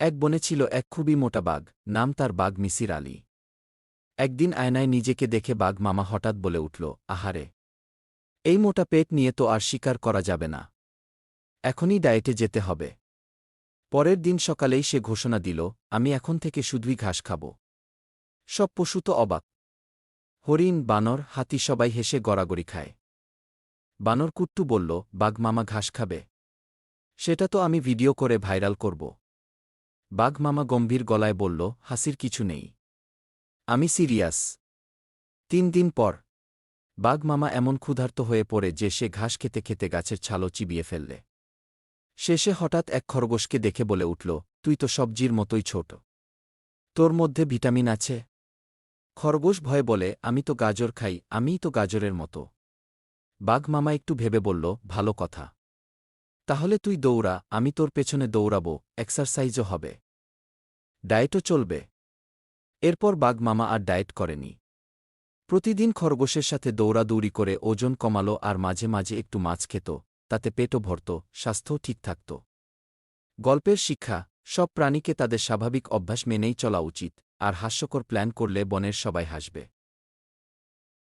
এক বনে ছিল এক খুবই মোটা বাঘ, নাম তার বাঘ মিসির আলী। একদিন আয়নায় নিজেকে দেখে বাঘ মামা হঠাৎ বলে উঠল, আহারে, এই মোটা পেট নিয়ে তো আর শিকার করা যাবে না, এখনই ডায়েটে যেতে হবে। পরের দিন সকালেই সে ঘোষণা দিল, আমি এখন থেকে শুধুই ঘাস খাব। সব পশু তো অবাক। হরিণ, বানর, হাতি সবাই হেসে গড়াগড়ি খায়। বানর কুট্টু বলল, বাঘ মামা ঘাস খাবে? সেটা তো আমি ভিডিও করে ভাইরাল করব। বাঘ মামা গম্ভীর গলায় বলল, হাসির কিছু নেই, আমি সিরিয়াস। 3 দিন পর বাঘ মামা এমন ক্ষুধার্ত হয়ে পড়ে যে সে ঘাস খেতে খেতে গাছের ছালও চিবিয়ে ফেললে। শেষে হঠাৎ এক খরগোশকে দেখে বলে উঠল, তুই তো সবজির মতোই ছোট, তোর মধ্যে ভিটামিন আছে? খরগোশ ভয়ে বলে, আমি তো গাজর খাই, আমিই তো গাজরের মতো। বাঘ মামা একটু ভেবে বলল, ভালো কথা, তাহলে তুই দৌড়া, আমি তোর পেছনে দৌড়াবো, এক্সারসাইজও হবে, ডায়েটও চলবে। এরপর বাঘ মামা আর ডায়েট করেনি। প্রতিদিন খরগোশের সাথে দৌড়াদৌড়ি করে ওজন কমালো আর মাঝে মাঝে একটু মাছ খেত, তাতে পেটও ভরত, স্বাস্থ্যও ঠিক থাকত। গল্পের শিক্ষা, সব প্রাণীকে তাদের স্বাভাবিক অভ্যাস মেনেই চলা উচিত, আর হাস্যকর প্ল্যান করলে বনের সবাই হাসবে।